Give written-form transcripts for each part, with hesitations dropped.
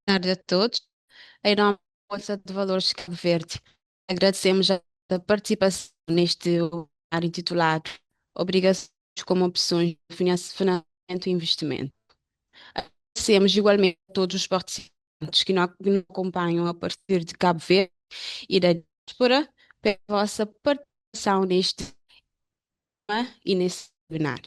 Tarde a todos. Em nome da Bolsa de Valores de Cabo Verde, agradecemos a participação neste webinar intitulado Obrigações como opções de financiamento e investimento. Agradecemos igualmente a todos os participantes que nos acompanham a partir de Cabo Verde e da diáspora pela vossa participação neste tema e nesse webinar.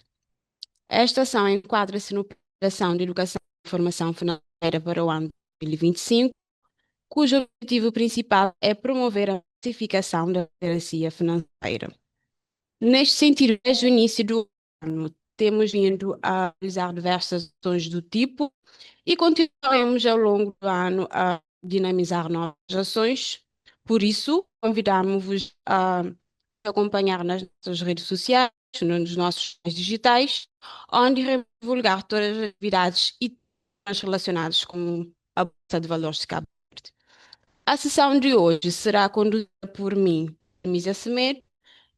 Esta ação enquadra-se no Plano de Ação de Educação e Formação Financeira para o ano 2025, cujo objetivo principal é promover a pacificação da literacia financeira. Neste sentido, desde o início do ano, temos vindo a realizar diversas ações do tipo e continuaremos ao longo do ano a dinamizar novas ações. Por isso, convidamos-vos a acompanhar nas nossas redes sociais, nos nossos canais digitais, onde iremos divulgar todas as atividades e temas relacionados com a Bolsa de Valores de Cabo Verde. A sessão de hoje será conduzida por mim, Mísia Semedo,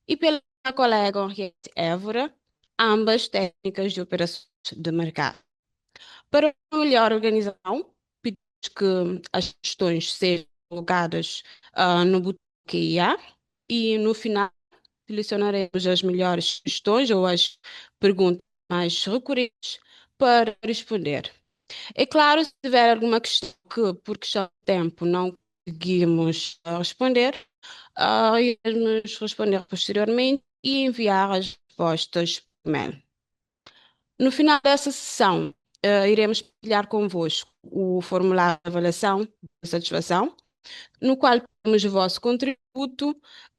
e pela minha colega Henriette Évora, ambas técnicas de operações de mercado. Para uma melhor organização, pedimos que as questões sejam colocadas no botão QIA e no final selecionaremos as melhores questões ou as perguntas mais recorrentes para responder. É claro, se tiver alguma questão que, por questão de tempo, não conseguimos responder, iremos responder posteriormente e enviar as respostas por e-mail. No final dessa sessão, iremos partilhar convosco o formulário de avaliação de satisfação, no qual temos o vosso contributo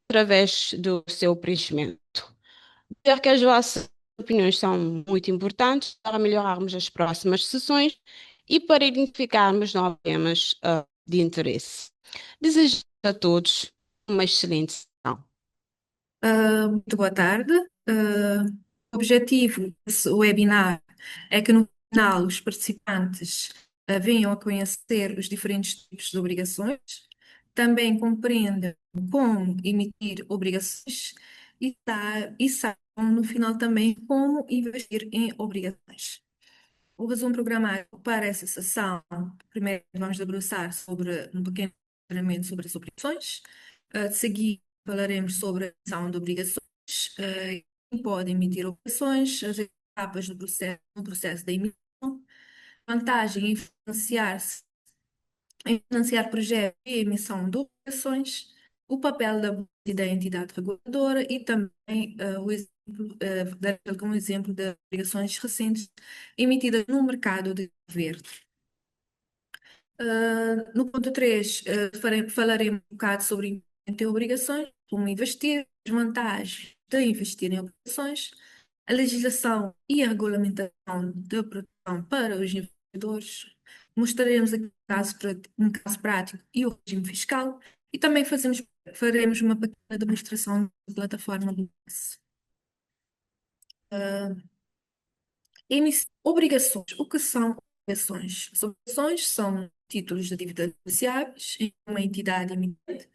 através do seu preenchimento. Dizer que as vossas opiniões são muito importantes para melhorarmos as próximas sessões e para identificarmos novos temas, de interesse. Desejo a todos uma excelente sessão. Muito boa tarde. O objetivo desse webinar é que no final os participantes venham a conhecer os diferentes tipos de obrigações, também compreendam como emitir obrigações e saibam no final também como investir em obrigações. O resumo programático para essa sessão, primeiro vamos debruçar sobre um pequeno enquadramento sobre as obrigações. De seguir, falaremos sobre a emissão de obrigações, quem pode emitir obrigações, as etapas do processo da emissão, vantagem em financiar projetos e emissão de obrigações, o papel da entidade reguladora e também o exemplo, dar algum exemplo de obrigações recentes emitidas no mercado de verde. No ponto 3, falaremos um bocado sobre investimento em obrigações, como investir, as vantagens de investir em obrigações, a legislação e a regulamentação de proteção para os investidores. Mostraremos aqui um caso prático e o regime fiscal e também faremos uma pequena demonstração da plataforma do BES. Obrigações. O que são obrigações? As obrigações são títulos de dívida negociáveis em que uma entidade emitente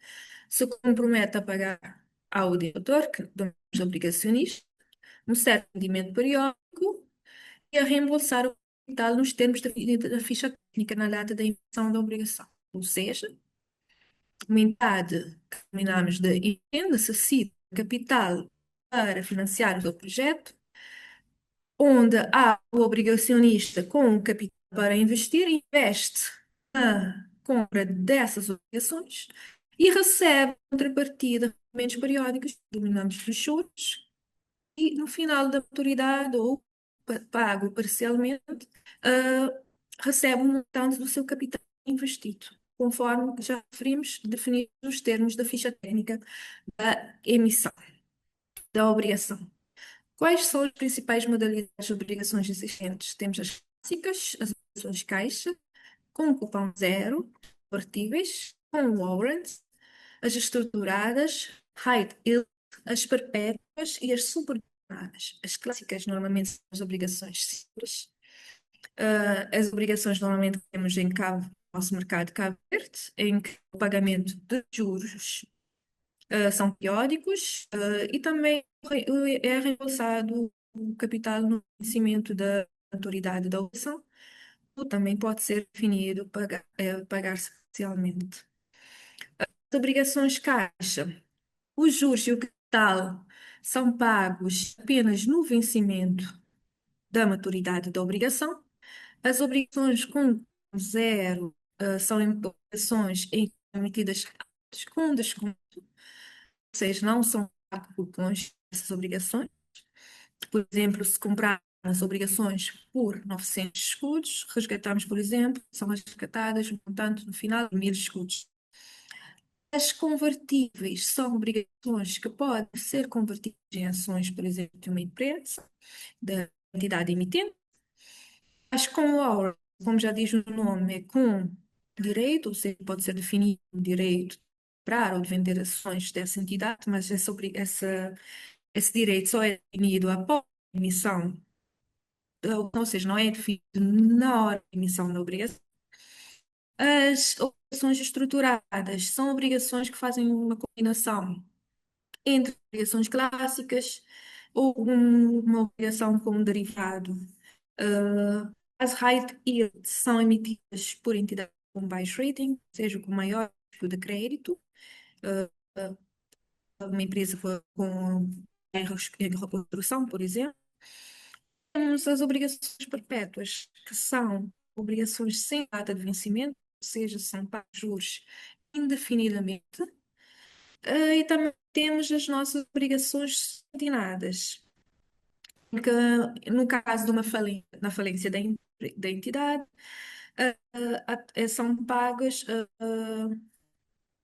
se compromete a pagar ao devedor, que são os obrigacionistas, um certo rendimento periódico e a reembolsar o capital nos termos da ficha técnica na data da emissão da obrigação. Ou seja, uma entidade que denominamos de empreende necessita de capital para financiar o seu projeto, onde há o obrigacionista com o capital para investir, investe na compra dessas obrigações e recebe contrapartida rendimentos periódicos, denominados de juros, e no final da maturidade ou pago parcialmente, ah, recebe um montante do seu capital investido, conforme já referimos, definidos os termos da ficha técnica da emissão da obrigação. Quais são as principais modalidades de obrigações existentes? Temos as clássicas, as obrigações caixa, com cupom zero, convertíveis, com warrants, as estruturadas, high yield, as perpétuas e as subordinadas. As clássicas normalmente são as obrigações simples. As obrigações normalmente que temos em Cabo, nosso mercado de Cabo Verde, em que o pagamento de juros são periódicos, e também reembolsado o capital no vencimento da maturidade da opção, também pode ser definido pagar-se parcialmente. As obrigações caixa. Os juros e o capital são pagos apenas no vencimento da maturidade da obrigação. As obrigações com zero, são obrigações emitidas com desconto, ou seja, não são pagos cupons essas obrigações. Por exemplo, se comprarmos as obrigações por 900 escudos, resgatamos, por exemplo, são resgatadas um montante no final de 1000 escudos. As convertíveis são obrigações que podem ser convertidas em ações, por exemplo, de uma empresa, da entidade emitente. As com warrant, como já diz o nome, é com direito, ou seja, pode ser definido o direito de comprar ou de vender ações dessa entidade, mas esse direito só é definido após a emissão, ou seja, não é definido na hora da emissão da obrigação. As obrigações estruturadas são obrigações que fazem uma combinação entre obrigações clássicas ou uma obrigação como derivado. As high yields são emitidas por entidades com baixo rating, ou seja, com maior risco de crédito. Uma empresa com em reconstrução, por exemplo. Temos as obrigações perpétuas, que são obrigações sem data de vencimento, ou seja, são pagos juros indefinidamente. E também temos as nossas obrigações subordinadas, que no caso de uma na falência da entidade, são pagas,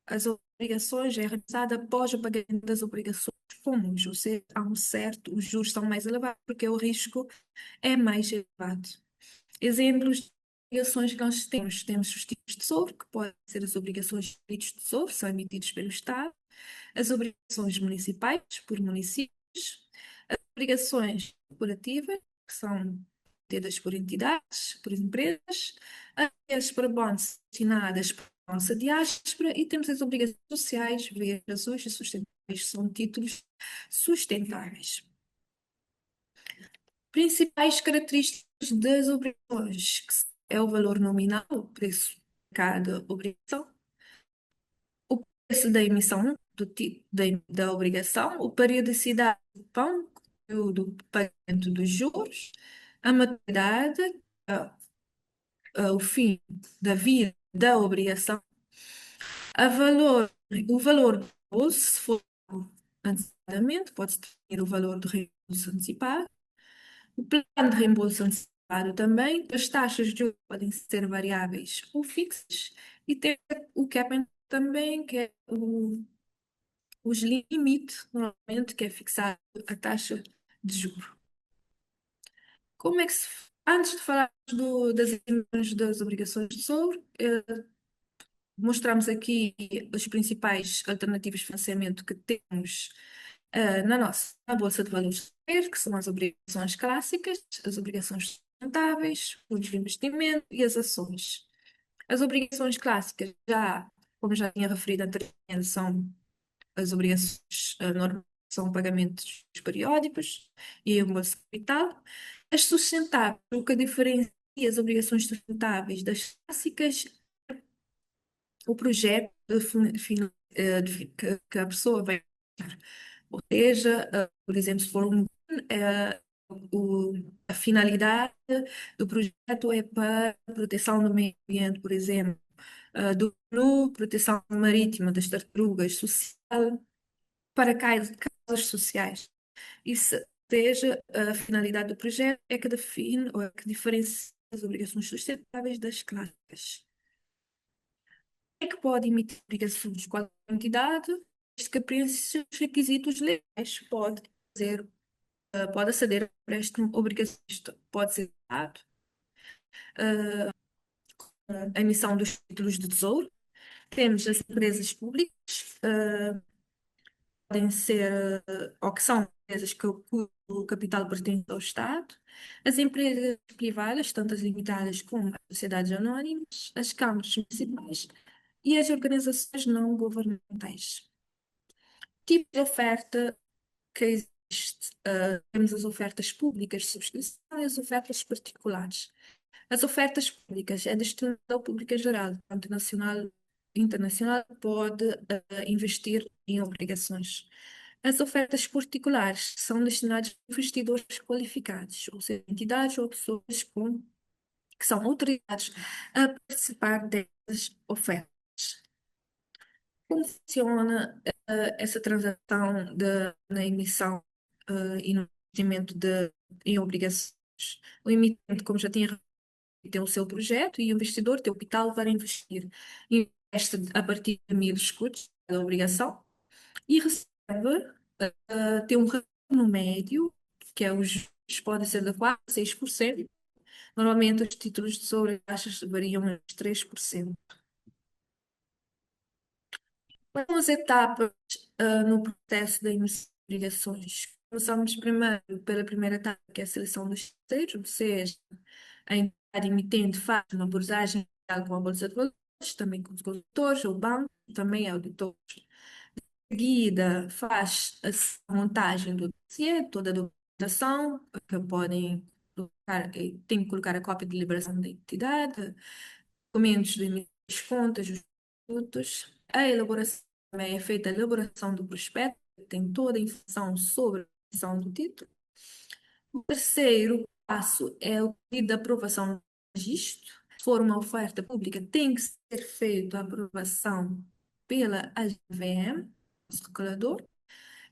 as obrigações, é realizada após o pagamento das obrigações comuns, ou seja, há um certo, os juros são mais elevados porque o risco é mais elevado. Exemplos de obrigações que nós temos: temos os títulos de tesouro, que podem ser as obrigações de títulos de tesouro, são emitidos pelo Estado, as obrigações municipais, por municípios, as obrigações corporativas, que são tidas por entidades, por empresas, as para bonds assinadas por nossa diáspora, e temos as obrigações sociais, verdes, azuis e sustentáveis, que são títulos sustentáveis. Principais características das obrigações, que é o valor nominal, o preço de cada obrigação, o preço da emissão da obrigação, a periodicidade do do pagamento dos juros, a maturidade, a- o fim da vida da obrigação, o valor do bolso, se for antecipadamente, pode-se definir o valor do reembolso antecipado, o plano de reembolso antecipado também, as taxas de juros podem ser variáveis ou fixas, e tem o cap também, que é os limites, normalmente, que é fixar a taxa de juro. Como é que se... Antes de falar das emissões das obrigações de tesouro, mostramos aqui as principais alternativas de financiamento que temos na Bolsa de Valores, que são as obrigações clássicas, as obrigações sustentáveis, os de investimento e as ações. As obrigações clássicas, como já tinha referido anteriormente, são as obrigações normais, são pagamentos periódicos e o bolsa de capital. As sustentáveis, o que diferencia as obrigações sustentáveis das clássicas, o projeto que a pessoa vai ter. Ou seja, por exemplo, se for a finalidade do projeto é para a proteção do meio ambiente, por exemplo, do PNU, proteção marítima das tartarugas, social, para causas sociais. Isso seja a finalidade do projeto é que define ou é que diferencia as obrigações sustentáveis das clássicas. É que pode emitir obrigações com a entidade, desde que preencha os requisitos legais. Pode aceder a empréstimo obrigações, pode ser dado, a emissão dos títulos de tesouro. Temos as empresas públicas, podem ser, ou que são empresas cujo capital pertence ao Estado, as empresas privadas, tanto as limitadas como as sociedades anónimas, as câmaras municipais e as organizações não governamentais. Tipo de oferta que existe, temos as ofertas públicas de subscrição e as ofertas particulares. As ofertas públicas é destinado ao público em geral, tanto nacional e internacional, pode investir em obrigações. As ofertas particulares são destinadas a investidores qualificados, ou seja, entidades ou pessoas que são autorizadas a participar dessas ofertas. Como funciona essa transação na emissão e no investimento em obrigações? O emitente, como já tinha referido, tem o seu projeto e o investidor tem o capital para investir. Investe a partir de 1.000 escudos da obrigação e recebe, tem um retorno médio, que é os juros, pode ser de 4 a 6%. Normalmente, os títulos de taxas variam entre 3%. Quais são as etapas, no processo da emissão de obrigações? Começamos primeiro pela primeira etapa, que é a seleção dos terceiros, ou seja, a entidade emitente faz uma abordagem com a Bolsa de Valores, também com os consultores, o banco, também auditores. Em seguida, faz a montagem do dossiê, toda a documentação, que podem colocar, tem que colocar a cópia de liberação da entidade, documentos de emissão das contas, os produtos, a elaboração, também é feita a elaboração do prospecto, que tem toda a informação sobre a emissão do título. O terceiro passo é o pedido de aprovação do registro. Se for uma oferta pública, tem que ser feita a aprovação pela AGVM, nosso regulador,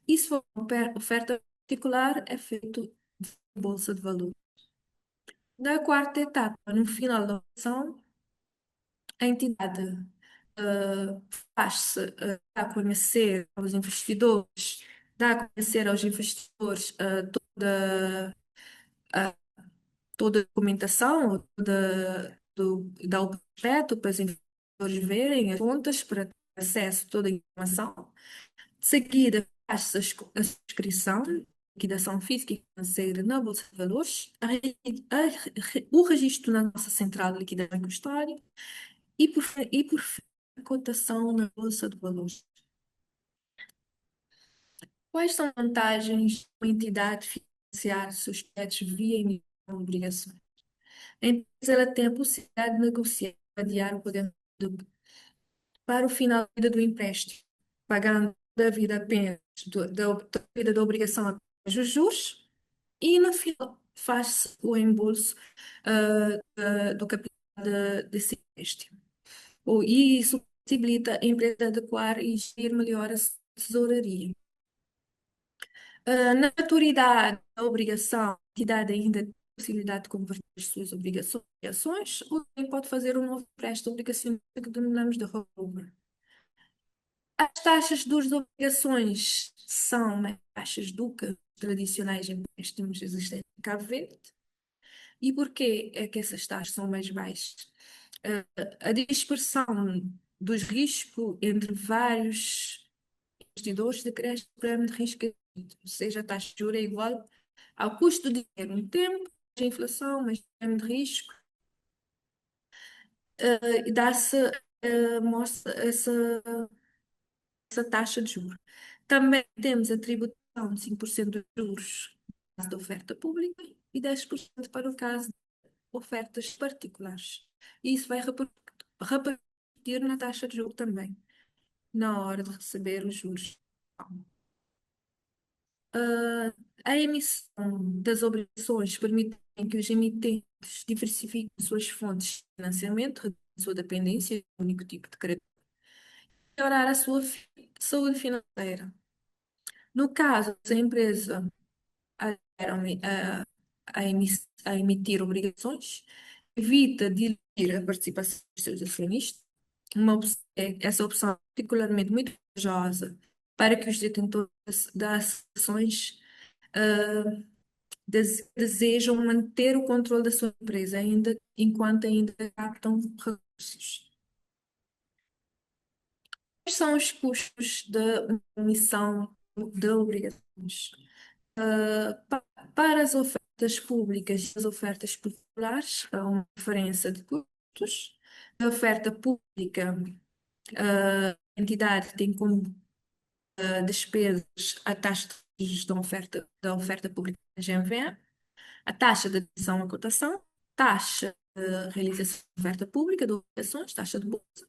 e se for uma oferta particular, é feito na Bolsa de Valores. Na quarta etapa, no final da operação, a entidade faz-se dá a conhecer aos investidores, dá a conhecer aos investidores a- toda a documentação, dá o projeto para os investidores verem as contas, para ter acesso a toda a informação. De seguida, faz-se a subscrição, liquidação física e financeira na Bolsa de Valores, o registro na nossa central de liquidação e custódia e por fim, a cotação na Bolsa de Valores. Quais são as vantagens de uma entidade financiar seus créditos via emissão de obrigações? A empresa ela tem a possibilidade de negociar, adiar o pagamento para o final da vida do empréstimo, pagando da vida apenas da vida da obrigação apenas os juros e no final faz-se o reembolso do capital desse empréstimo. E isso possibilita a empresa adequar e gerir melhor a tesouraria. Na maturidade da obrigação, a entidade ainda tem a possibilidade de converter as suas obrigações em ações, ou também pode fazer um novo empréstimo obrigacionista que denominamos de rollover. As taxas das obrigações são taxas DUCA tradicionais em empréstimos existentes em Cabo Verde. E porquê é que essas taxas são mais baixas? A dispersão dos riscos entre vários investidores decresce o prémio de risco, ou seja, a taxa de juros é igual ao custo do dinheiro no tempo, a inflação, mais prémio de risco, e dá-se, mostra essa taxa de juros. Também temos a tributação de 5% dos juros no caso da oferta pública e 10% para o caso de ofertas particulares. E isso vai repercutir na taxa de juros também, na hora de receber os juros. A emissão das obrigações permite que os emitentes diversifiquem suas fontes de financiamento, reduzir a sua dependência de um único tipo de crédito, e melhorar a sua saúde financeira. No caso, se a empresa a, a emitir obrigações, evita diluir a participação dos seus acionistas. Essa opção é particularmente muito vantajosa para que os detentores das ações desejam manter o controle da sua empresa enquanto ainda captam recursos. Quais são os custos da emissão de obrigações? Para as ofertas públicas e as ofertas populares, há uma diferença de custos. A oferta pública, a entidade tem como despesas a taxa de juros da oferta pública da GMV, a taxa de admissão à cotação, taxa realização de oferta pública de obrigações, taxa de bolsa,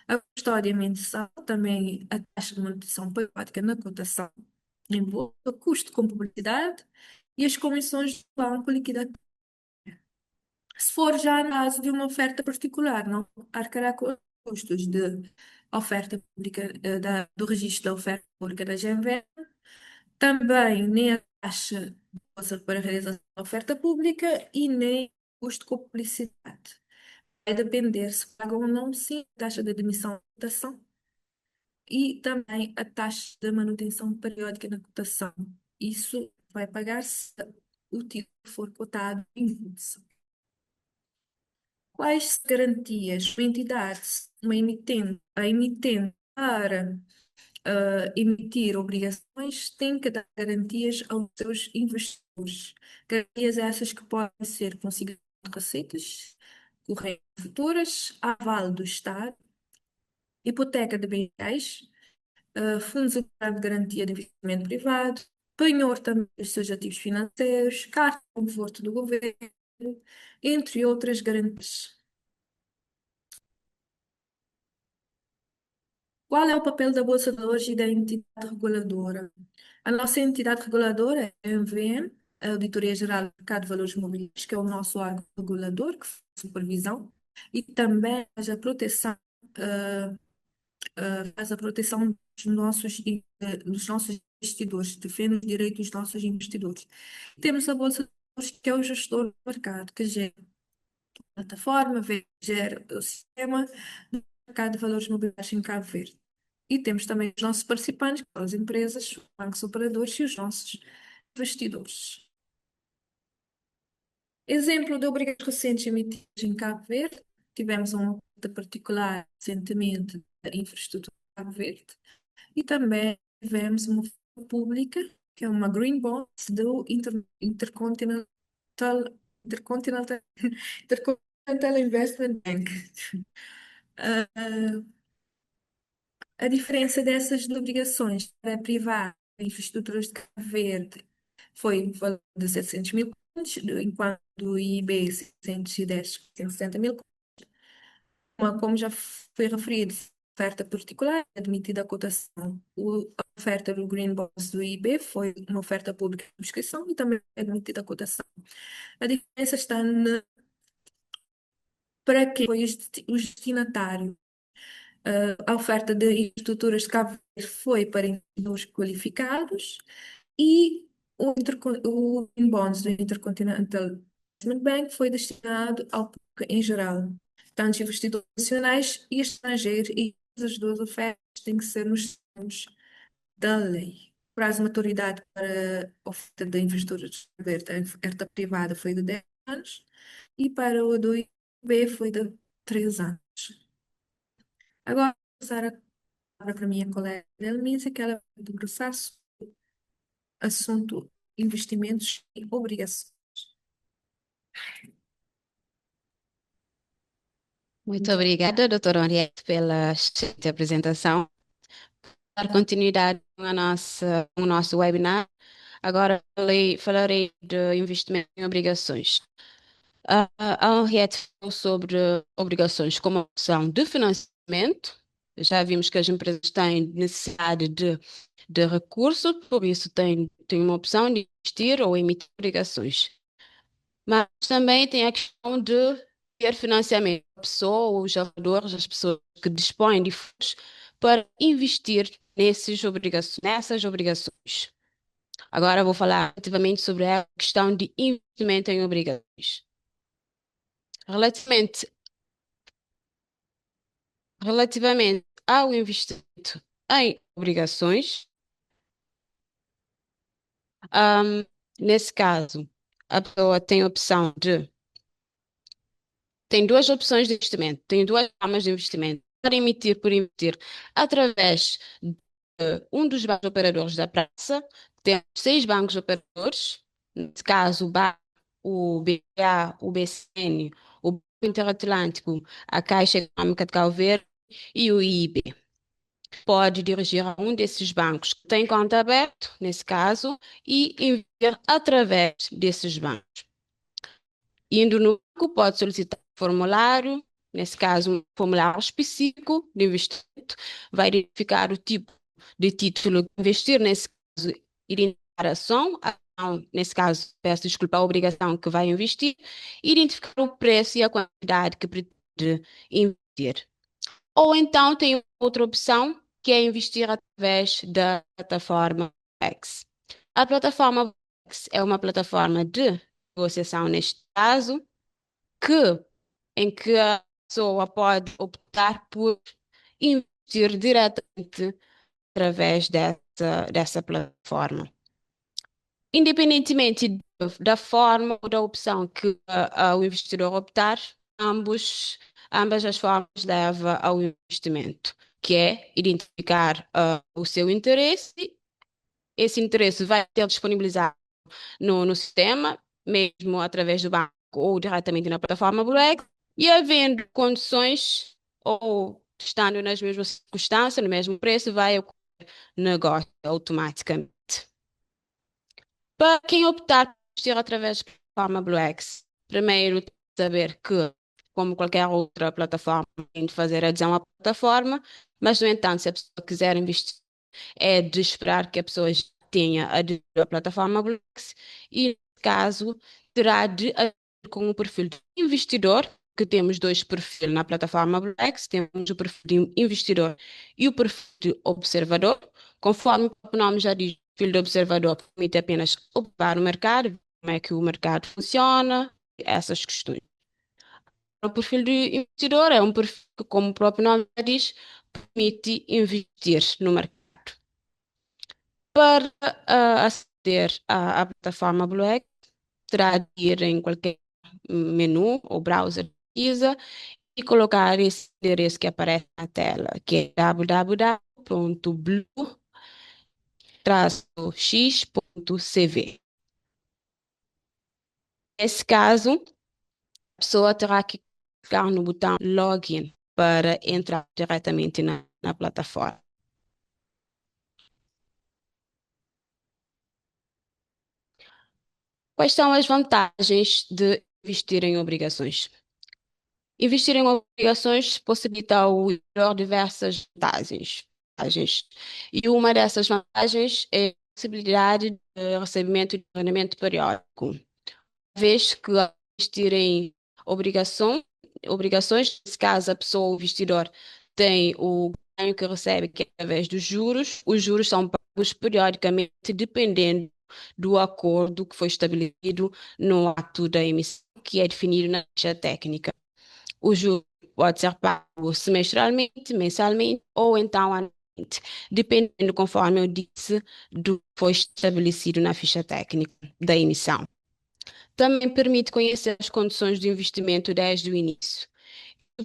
a custódia mensal, também a taxa de manutenção periódica na cotação em bolsa, o custo com publicidade e as comissões do banco liquidatório. Se for já no caso de uma oferta particular, não arcará com os custos de oferta pública, do registro da oferta pública da GMV, também nem a taxa de bolsa para realização da oferta pública e nem o custo com publicidade. Vai depender se pagam ou não, sim, a taxa de admissão à cotação e também a taxa de manutenção periódica na cotação. Isso vai pagar se o título for cotado em bolsa. Quais garantias uma emitente, a emitente para emitir obrigações tem que dar garantias aos seus investidores. Garantias essas que podem ser consignação de receitas correntes futuras, aval do Estado, hipoteca de bens, fundos de garantia de investimento privado, penhor também dos seus ativos financeiros, carta de conforto do governo, entre outras garantias. Qual é o papel da Bolsa de Valores e da entidade reguladora? A nossa entidade reguladora é a MVM, a Auditoria Geral do Mercado de Valores Mobiliários, que é o nosso órgão regulador, que faz supervisão, e também eh, faz a proteção dos nossos investidores, defende os direitos dos nossos investidores. Temos a Bolsa de Valores, que é o gestor do mercado, que gera a plataforma, gera o sistema do mercado de valores mobiliários em Cabo Verde. E temos também os nossos participantes, que são as empresas, os bancos operadores e os nossos investidores. Exemplo de obrigações recentes emitidas em Cabo Verde. Tivemos uma oferta particular recentemente da infraestrutura de Cabo Verde e também tivemos uma oferta pública, que é uma Green Bond do Intercontinental, Intercontinental, Intercontinental Investment Bank. Ah, a diferença dessas obrigações para privar infraestruturas de Cabo Verde foi um valor de 700 mil contos, enquanto do IB 610, 170 mil contos. Como já foi referido, oferta particular, admitida a cotação. A oferta do Green Bonds do IB foi uma oferta pública de subscrição e também admitida a cotação. A diferença está para quem foi os destinatários. A oferta de infraestruturas de Cabo Verde foi para investidores qualificados e o Green Bonds do Intercontinental Investment Bank foi destinado ao público em geral, tanto investidores nacionais e estrangeiros, e as duas ofertas têm que ser nos termos da lei. O prazo de maturidade para a oferta de investidores de Cabo Verde, a oferta privada, foi de 10 anos e para o do IB foi de 3 anos. Agora, vou passar a palavra para a minha colega Elmisa, que ela vai debruçar sobre o assunto investimentos e obrigações. Muito obrigada, doutora Henriette, pela excelente apresentação. Dar continuidade ao nosso webinar. Agora falarei de investimento em obrigações. A Henriette falou sobre obrigações como opção de financiamento. Já vimos que as empresas têm necessidade de recurso, por isso têm uma opção de investir ou emitir obrigações. Mas também tem a questão de ter financiamento. A pessoa, ou os ahorradores, as pessoas que dispõem de fundos para investir nessas obrigações. Agora vou falar ativamente sobre a questão de investimento em obrigações. Relativamente, relativamente ao investimento em obrigações, ahm, nesse caso, a pessoa tem duas opções de investimento, tem duas formas de investimento. Para emitir por emitir através de um dos bancos operadores da praça, temos 6 bancos operadores, nesse caso o BA, o BCN, o Banco Interatlântico, a Caixa Econômica de Cabo Verde e o IIB. Pode dirigir a um desses bancos que tem conta aberta, nesse caso, e enviar através desses bancos. Indo no banco, pode solicitar nesse caso, um formulário específico de investimento, vai identificar o tipo de título que investir, nesse caso, identificar a ação, nesse caso, peço desculpa, a obrigação que vai investir, identificar o preço e a quantidade que pretende investir. Ou então tem outra opção, que é investir através da plataforma X. A plataforma X é uma plataforma de negociação, neste caso, que, em que a pessoa pode optar por investir diretamente através dessa plataforma. Independentemente da forma ou da opção que o investidor optar, ambas as formas levam ao investimento, que é identificar o seu interesse. Esse interesse vai ser disponibilizado no sistema, mesmo através do banco ou diretamente na plataforma Brex, e havendo condições ou estando nas mesmas circunstâncias, no mesmo preço, vai ocorrer negócio automaticamente. Para quem optar por investir através da plataforma Brex, primeiro tem que saber que, como qualquer outra plataforma, tem de fazer adesão à plataforma, mas, no entanto, se a pessoa quiser investir é de esperar que a pessoa já tenha aderido à plataforma Blix e, nesse caso, terá de aderir com o perfil de investidor, que temos dois perfis na plataforma Blix, temos o perfil de investidor e o perfil de observador. Conforme o próprio nome já diz, o perfil de observador permite apenas observar o mercado, como é que o mercado funciona, essas questões. O perfil de investidor é um perfil que, como o próprio nome já diz, permite investir no mercado. Para aceder à plataforma Bluex, terá de ir em qualquer menu ou browser de pesquisa e colocar esse endereço que aparece na tela, que é www.blue-x.cv. Nesse caso, a pessoa terá que clicar no botão Login para entrar diretamente na plataforma. Quais são as vantagens de investir em obrigações? Investir em obrigações possibilita ao investidor diversas vantagens. E uma dessas vantagens é a possibilidade de recebimento de rendimento periódico. Uma vez que ao investir em obrigações, nesse caso a pessoa, o investidor, tem o ganho que recebe, que é através dos juros. Os juros são pagos periodicamente, dependendo do acordo que foi estabelecido no ato da emissão, que é definido na ficha técnica. O juro pode ser pago semestralmente, mensalmente ou então anualmente, dependendo, conforme eu disse, do que foi estabelecido na ficha técnica da emissão. Também permite conhecer as condições do investimento desde o início,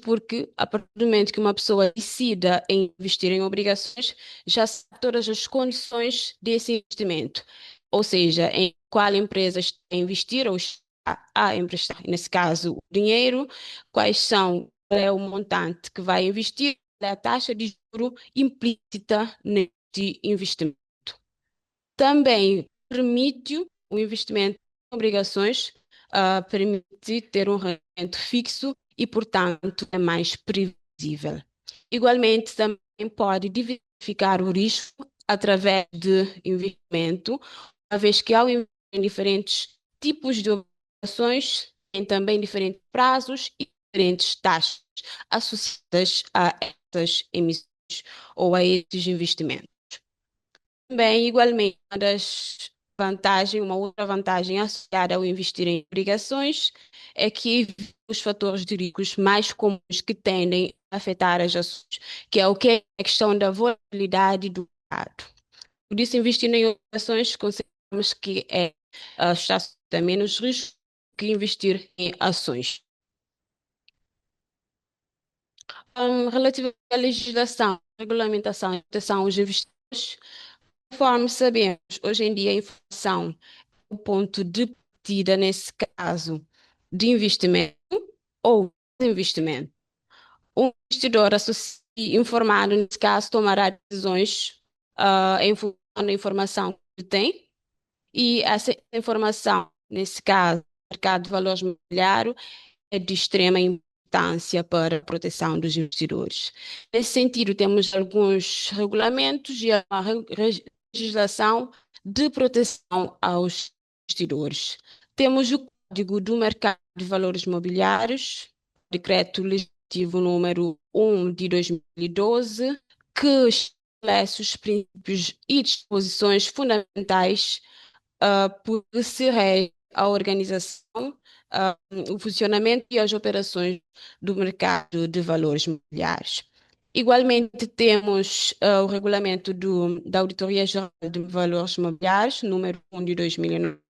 porque a partir do momento que uma pessoa decida em investir em obrigações, já sabe todas as condições desse investimento, ou seja, em qual empresa está a investir ou está a emprestar, nesse caso, o dinheiro, qual é o montante que vai investir, qual é a taxa de juro implícita neste investimento. Também permite o investimento em obrigações, permite ter um rendimento fixo e, portanto, é mais previsível. Igualmente, também pode diversificar o risco através de investimento, uma vez que ao investir em diferentes tipos de obrigações, tem também diferentes prazos e diferentes taxas associadas a estas emissões ou a estes investimentos. Também, igualmente, uma outra vantagem associada ao investir em obrigações é que os fatores de riscos mais comuns que tendem a afetar as ações, que é o que é a questão da volatilidade do mercado. Por isso, investir em obrigações consideramos que está a menos risco que investir em ações. Relativamente à legislação, regulamentação e proteção aos investidores, conforme sabemos, hoje em dia a informação é o ponto de partida nesse caso de investimento ou desinvestimento. Um investidor informado, nesse caso, tomará decisões em função da informação que tem e essa informação, nesse caso, mercado de valores imobiliário, é de extrema importância para a proteção dos investidores. Nesse sentido, temos alguns regulamentos e a legislação de proteção aos investidores. Temos o Código do Mercado de Valores Mobiliários, Decreto Legislativo número 1 de 2012, que estabelece os princípios e disposições fundamentais por que se rege a organização, o funcionamento e as operações do mercado de valores mobiliários. Igualmente, temos o regulamento da Auditoria Geral de Valores Mobiliários, número 1 de 2009,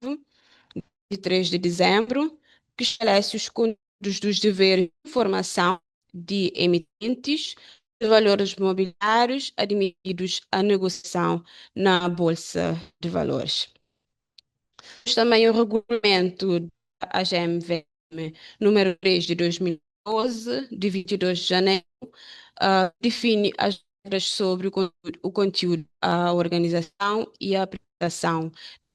de 3 de dezembro, que estabelece os conteúdos dos deveres de informação de emitentes de valores mobiliários admitidos à negociação na Bolsa de Valores. Temos também o regulamento da AGMVM número 3 de 2012, de 22 de janeiro, define as regras sobre o conteúdo, a organização e a apresentação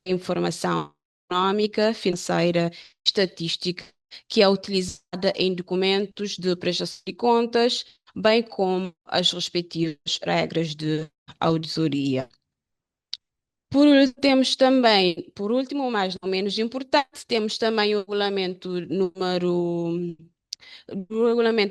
de informação econômica, financeira, estatística, que é utilizada em documentos de prestação de contas, bem como as respectivas regras de auditoria. Temos também, por último, mas não menos importante, temos também o regulamento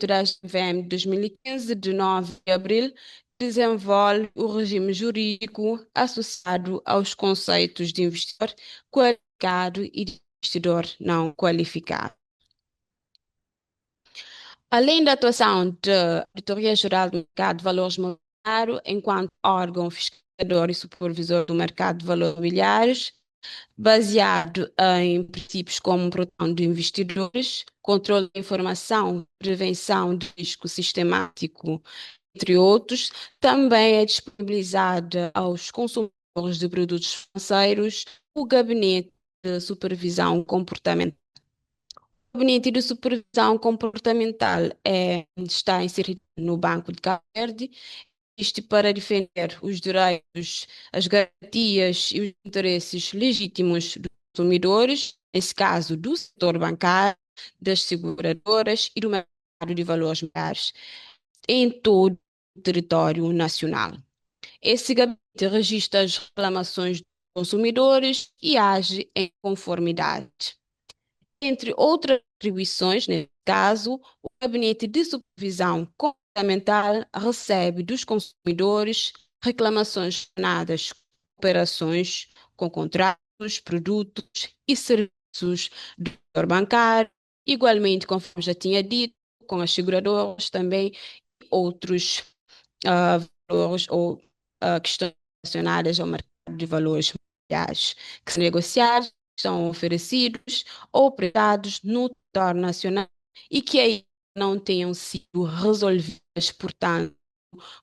da AGVM de 2015, de 9 de abril, que desenvolve o regime jurídico associado aos conceitos de investidor qualificado e de investidor não qualificado. Além da atuação da Auditoria Geral do Mercado de Valores Mobiliários enquanto órgão fiscalizador e supervisor do mercado de valores mobiliários, baseado em princípios como proteção de investidores, controle da informação, prevenção de risco sistemático, entre outros, também é disponibilizada aos consumidores de produtos financeiros o Gabinete de Supervisão Comportamental. O Gabinete de Supervisão Comportamental está inserido no Banco de Cabo Verde. Isto para defender os direitos, as garantias e os interesses legítimos dos consumidores, nesse caso do setor bancário, das seguradoras e do mercado de valores mobiliários, em todo o território nacional. Esse gabinete registra as reclamações dos consumidores e age em conformidade. Entre outras atribuições, nesse caso, o Gabinete de Supervisão Comportamental recebe dos consumidores reclamações relacionadas com operações com contratos, produtos e serviços do setor bancário, igualmente, conforme já tinha dito, com as seguradoras também, e outros valores ou questões relacionadas ao mercado de valores mobiliários que se negociar são oferecidos ou prestados no território nacional e que aí não tenham sido resolvidas, portanto,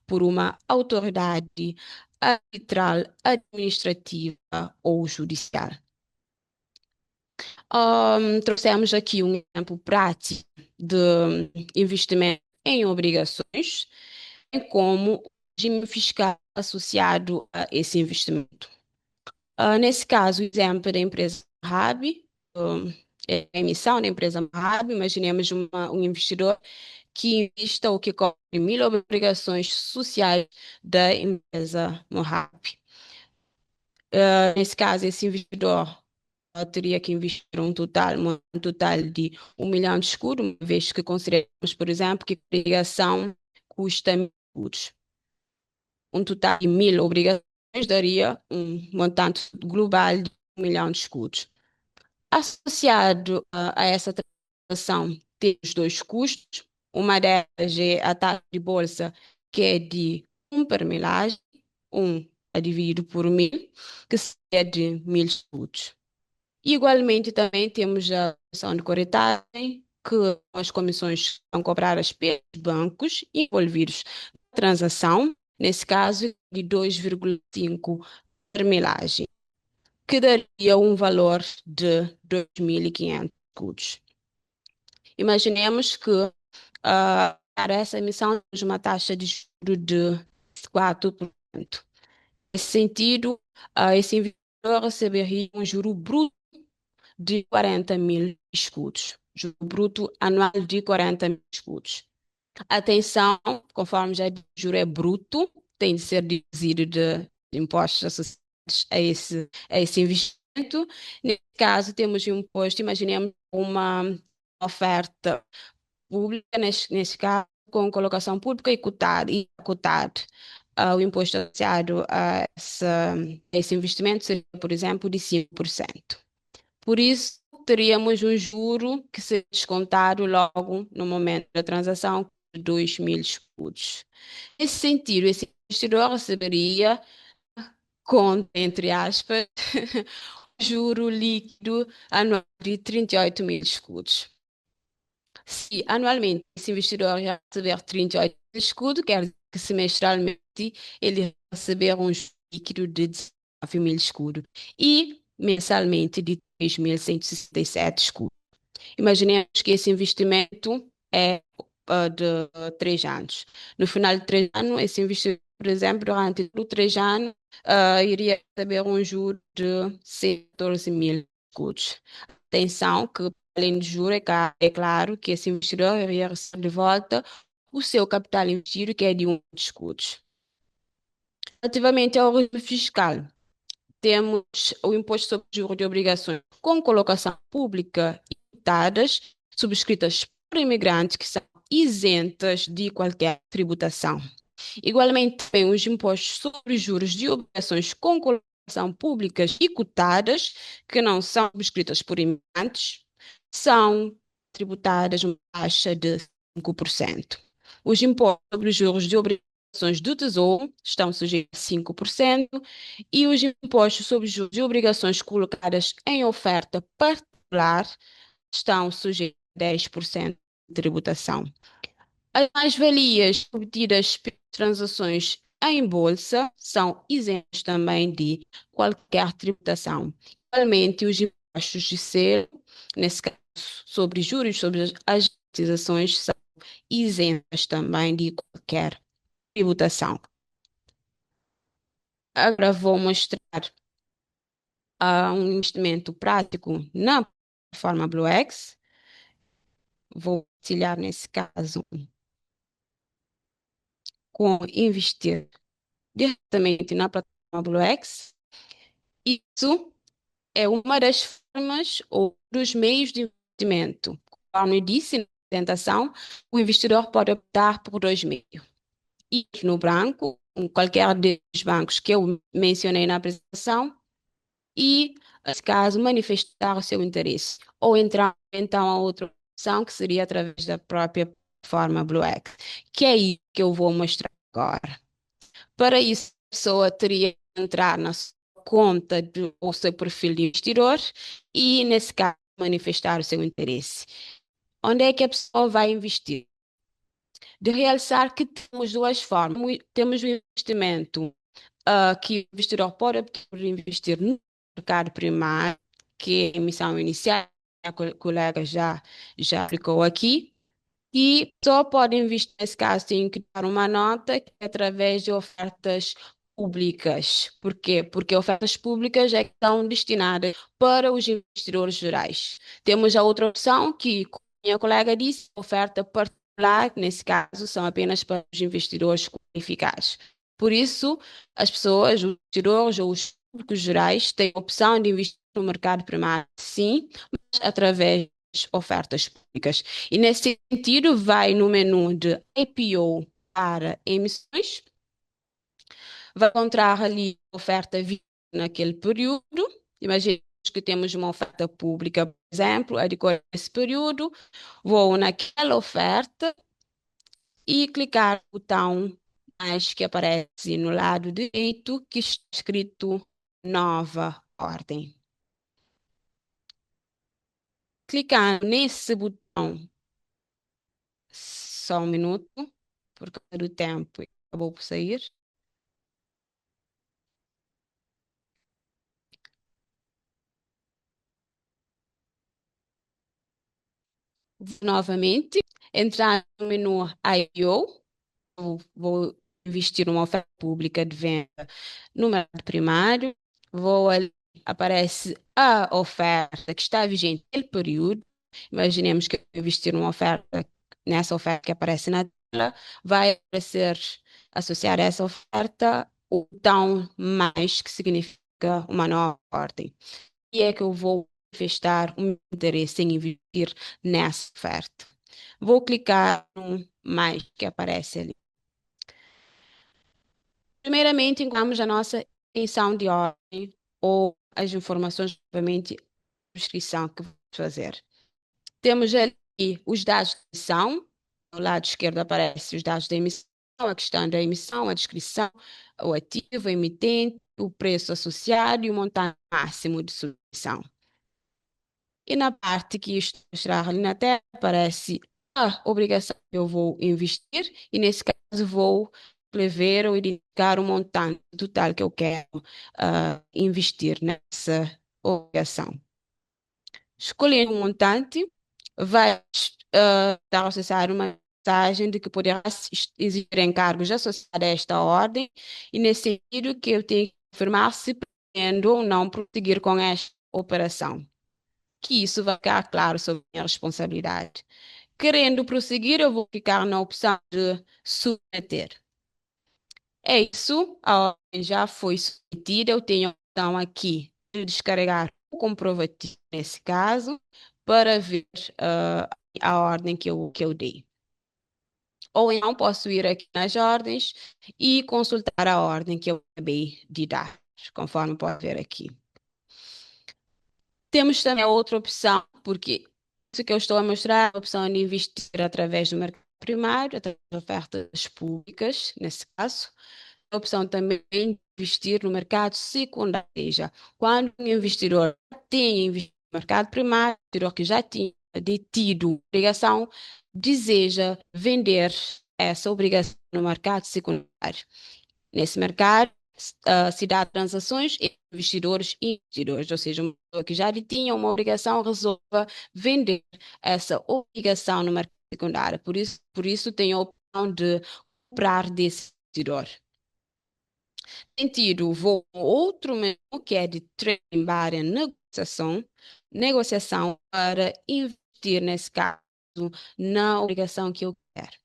por uma autoridade arbitral, administrativa ou judicial. Trouxemos aqui um exemplo prático de investimento em obrigações, bem como o regime fiscal associado a esse investimento. Nesse caso, o exemplo da empresa Rabi, é a emissão da empresa Rabi, imaginemos um investidor que invista ou que cobre 1.000 obrigações sociais da empresa Morabi. Nesse caso, esse investidor teria que investir um total de 1 milhão de escudos, uma vez que consideramos, por exemplo, que a obrigação custa 1.000 escudos. Um total de 1.000 obrigações daria um montante global de 1 milhão de escudos. Associado a essa transação, temos dois custos. Uma delas é a taxa de bolsa, que é de 1 per milagem, 1 a dividido por 1.000, que é de 1.000 escudos. Igualmente, também temos a comissão de corretagem, que são as comissões que são cobradas pelos bancos envolvidos na transação, nesse caso, de 2,5 per milagem, que daria um valor de 2.500 escudos. Imaginemos que para essa emissão temos uma taxa de juros de 4%. Nesse sentido, esse investidor receberia um juro bruto de 40.000 escudos. juro bruto anual de 40 mil escudos. Atenção, conforme já disse, o juro é bruto, tem de ser deduzido de impostos associados a esse investimento. Nesse caso, temos um imposto, imaginemos uma oferta pública, nesse caso, com colocação pública e cotado. O imposto associado a esse investimento seria, por exemplo, de 5%. Por isso, teríamos um juro que seria descontado logo no momento da transação de 2.000 escudos. Nesse sentido, esse investidor receberia, com, entre aspas, juro líquido anual de 38.000 escudos. Se anualmente esse investidor já receber 38 escudos, quer dizer que semestralmente ele vai receber um líquido de 19 mil escudos e mensalmente de 3.167 escudos. Imaginemos que esse investimento é de 3 anos. No final de 3 anos, esse investidor, por exemplo, durante os 3 anos, iria receber um juro de 114 mil escudos. Atenção que, além do juro, é claro que esse investidor iria receber de volta o seu capital investido, que é de 1 escudos. Relativamente ao regime fiscal, temos o imposto sobre juros de obrigações com colocação pública e cotadas, subscritas por imigrantes que são isentas de qualquer tributação. Igualmente, também os impostos sobre juros de obrigações com colocação públicas e cotadas, que não são subscritas por imigrantes, são tributadas uma taxa de 5%. Os impostos sobre os juros de obrigações do Tesouro estão sujeitos a 5% e os impostos sobre os juros de obrigações colocadas em oferta particular estão sujeitos a 10% de tributação. As mais-valias obtidas pelas transações em bolsa são isentas também de qualquer tributação. Igualmente, os impostos de selo, nesse caso, sobre juros sobre as cotizações, são isentas também de qualquer tributação. Agora vou mostrar um investimento prático na plataforma BlueX. Vou partilhar, nesse caso, com investir diretamente na plataforma BlueX. Isso é uma das formas ou dos meios de investimento. Conforme eu disse na apresentação, o investidor pode optar por dois meios. Ir no banco, em qualquer dos bancos que eu mencionei na apresentação, e, nesse caso, manifestar o seu interesse. Ou entrar, então, a outra opção, que seria através da própria plataforma BlueX, que é isso que eu vou mostrar agora. Para isso, a pessoa teria que entrar na sua conta ou seu perfil de investidor e, nesse caso, manifestar o seu interesse. Onde é que a pessoa vai investir? De realçar que temos duas formas. Temos o investimento que o investidor pode optar por investir no mercado primário, que é a emissão inicial, a colega já explicou aqui. E só pode investir, nesse caso, tem que dar uma nota que é através de ofertas públicas. Por quê? Porque ofertas públicas é que são destinadas para os investidores gerais. Temos a outra opção que, como minha colega disse, oferta particular, que nesse caso são apenas para os investidores qualificados. Por isso, as pessoas, os investidores ou os públicos gerais têm a opção de investir no mercado primário, sim, mas através ofertas públicas. E nesse sentido, vai no menu de IPO para emissões, vai encontrar ali a oferta vista naquele período. Imaginemos que temos uma oferta pública, por exemplo, a decorrer desse período, vou naquela oferta e clicar no botão mais que aparece no lado direito, que está escrito Nova Ordem. Clicar nesse botão, só um minuto, por causa do tempo, acabou por sair. Vou novamente entrar no menu IPO, vou investir numa oferta pública de venda no mercado primário, vou ali, aparece a oferta que está vigente naquele período, Imaginemos que eu investir numa oferta, nessa oferta que aparece na tela, vai aparecer, associar essa oferta, o tão mais, que significa uma nova ordem. E é que eu vou manifestar o meu interesse em investir nessa oferta. Vou clicar no mais que aparece ali. Primeiramente, encontramos a nossa intenção de ordem ou as informações, obviamente, descrição que vamos fazer. Temos ali os dados de emissão. Do lado esquerdo aparecem os dados da emissão, a questão da emissão, a descrição, o ativo, o emitente, o preço associado e o montante máximo de submissão. E na parte que isto mostrar ali na tela, aparece a obrigação que eu vou investir e, nesse caso, vou prever ou identificar o montante total que eu quero investir nessa obrigação. Escolhendo um montante, vai dar ao acessar uma mensagem de que poderá existir encargos associados a esta ordem e, nesse sentido, que eu tenho que confirmar se pretendo ou não prosseguir com esta operação, que isso vai ficar claro sobre a minha responsabilidade. Querendo prosseguir, eu vou clicar na opção de submeter. É isso, a ordem já foi submetida. Eu tenho a opção aqui de descarregar o comprovativo, nesse caso, para ver a ordem que eu dei. Ou então posso ir aqui nas ordens e consultar a ordem que eu acabei de dar, conforme pode ver aqui. Temos também a outra opção, porque isso que eu estou a mostrar, a opção de investir através do mercado primário, através de ofertas públicas, nesse caso. A opção também de investir no mercado secundário, ou seja, quando um investidor tem investido no mercado primário, o investidor que já tinha detido obrigação, deseja vender essa obrigação no mercado secundário. Nesse mercado, se dá transações entre investidores e investidores, ou seja, uma pessoa que já tinha uma obrigação resolva vender essa obrigação no mercado secundário. Por isso tem a opção de comprar desse investidor. Tem tido voo outro menu que é de trading barra negociação para investir, nesse caso, na obrigação que eu quero.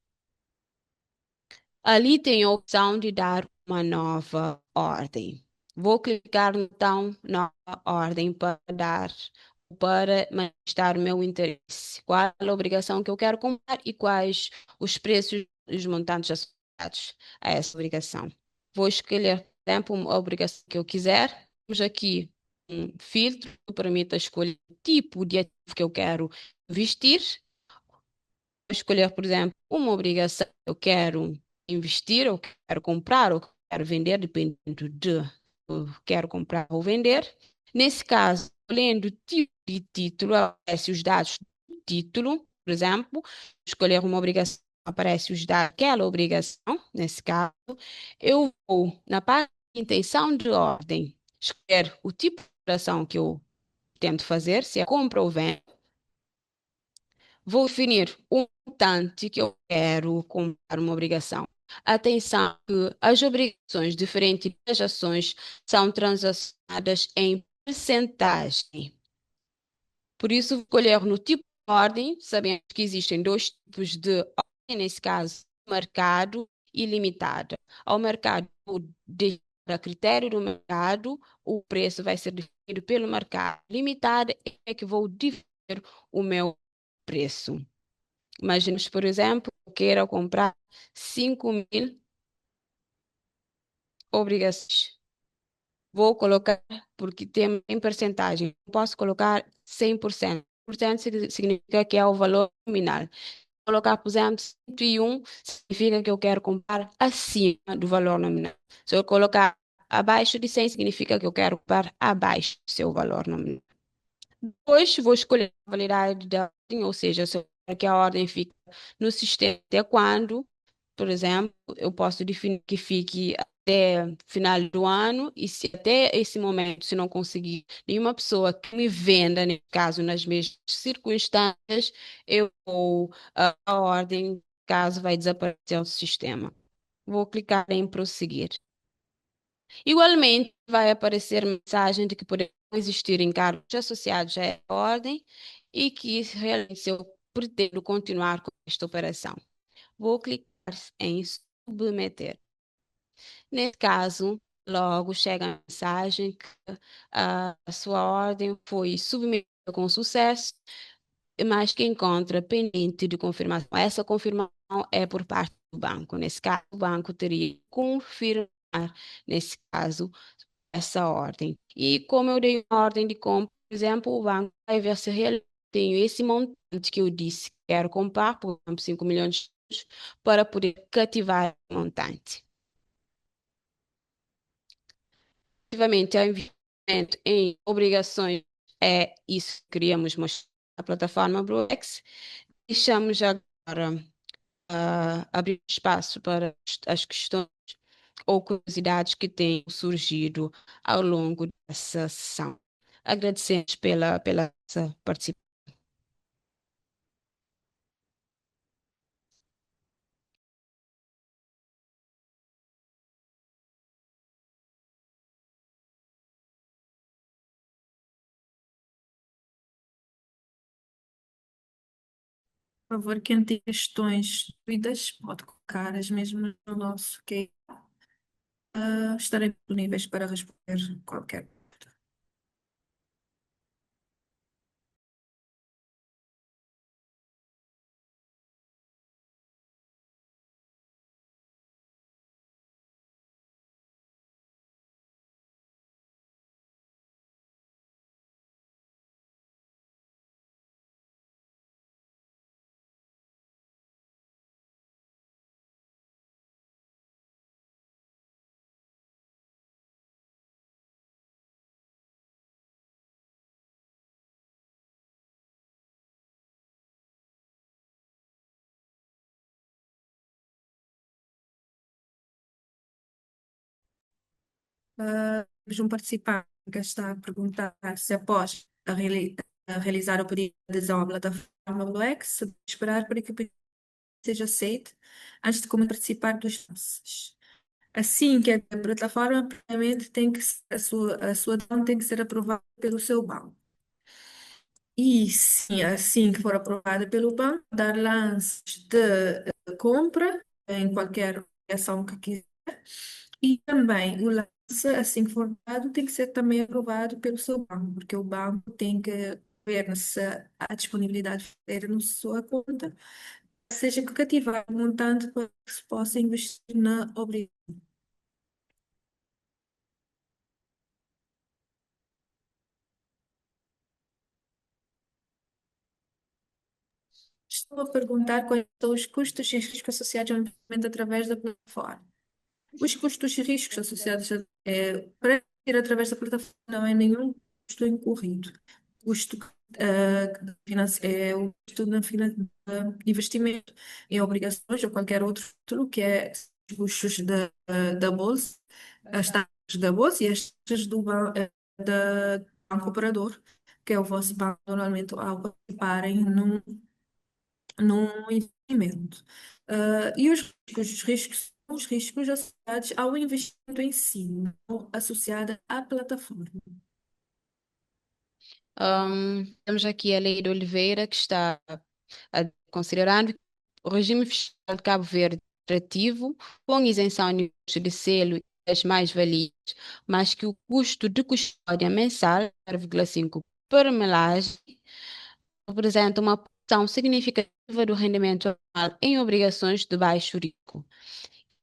Ali tem a opção de dar uma nova ordem. Vou clicar então nova ordem para manifestar o meu interesse. Qual a obrigação que eu quero comprar e quais os preços e os montantes associados a essa obrigação. Vou escolher, por exemplo, a obrigação que eu quiser. Temos aqui um filtro que permite escolher o tipo de ativo que eu quero investir. Escolher, por exemplo, uma obrigação que eu quero investir, ou que quero comprar, ou que quero vender, dependendo de eu quero comprar ou vender. Nesse caso, escolhendo o tipo de título, aparece os dados do título, por exemplo, escolher uma obrigação, aparece os dados daquela obrigação, nesse caso. Eu vou, na parte de intenção de ordem, escolher o tipo de operação que eu tento fazer, se é compra ou venda. Vou definir um montante que eu quero comprar uma obrigação. Atenção que as obrigações diferentes das ações são transacionadas em percentagem. Por isso, vou escolher no tipo de ordem, sabendo que existem dois tipos de ordem, nesse caso, mercado e limitada. Ao mercado, a critério do mercado, o preço vai ser definido pelo mercado. Limitada é que vou definir o meu preço. Imaginemos, por exemplo, eu queira comprar 5.000 obrigações. Vou colocar, porque tem em percentagem, posso colocar 100%. 100% significa que é o valor nominal. Colocar, por exemplo, 101 significa que eu quero comprar acima do valor nominal. Se eu colocar abaixo de 100, significa que eu quero comprar abaixo do seu valor nominal. Depois vou escolher a validade da ordem, ou seja, se eu quero que a ordem fique no sistema até quando, por exemplo, eu posso definir que fique até final do ano, e se até esse momento, se não conseguir nenhuma pessoa que me venda, nesse caso, nas mesmas circunstâncias, a ordem, caso, vai desaparecer do sistema. Vou clicar em prosseguir. Igualmente, vai aparecer mensagem de que poderão existir encargos associados à ordem e que realmente eu pretendo continuar com esta operação. Vou clicar em submeter. Nesse caso, logo chega a mensagem que a sua ordem foi submetida com sucesso, mas que encontra pendente de confirmação. Essa confirmação é por parte do banco. Nesse caso, o banco teria que confirmar, nesse caso, essa ordem. E como eu dei uma ordem de compra, por exemplo, o banco vai ver se realmente tenho esse montante que eu disse que quero comprar, por exemplo, 5 milhões de euros, para poder cativar o montante. Efetivamente, o investimento em obrigações é isso que queríamos mostrar na plataforma Bruex. Deixamos agora abrir espaço para as questões ou curiosidades que tenham surgido ao longo dessa sessão. Agradecemos pela sua participação. Por favor, quem tem questões, dúvidas, pode colocar as mesmas no nosso que estarei disponíveis para responder qualquer. Temos um participante que está a perguntar se após a realizar o pedido de adesão à plataforma Black, se deve esperar para que o pedido seja aceito antes de começar a participar dos lances. Assim que a plataforma, primeiramente, a sua adesão tem que ser aprovada pelo seu banco. E sim, assim que for aprovada pelo banco, dar lances de compra em qualquer ação que quiser. E também o lance, assim que for dado, tem que ser também aprovado pelo seu banco, porque o banco tem que ver se há disponibilidade financeira na sua conta, seja que cativar um montante para que se possa investir na obrigação. Estou a perguntar quais são os custos e riscos associados ao investimento através da plataforma. Os custos e riscos associados para ir através da plataforma não é nenhum custo incorrido. Custo é o custo de investimento em obrigações ou qualquer outro título, que é os custos da bolsa, as taxas da bolsa e as taxas da banco operador, que é o vosso banco normalmente ao participarem num investimento. E os riscos são os riscos associados ao investimento em si, não associada à plataforma. Temos aqui a Lei de Oliveira, que está considerando que o regime fiscal de Cabo Verde é atrativo, com isenção no imposto de selo e das mais-valias, mas que o custo de custódia mensal, 0,5 por melagem, representa uma porção significativa do rendimento anual em obrigações de baixo risco.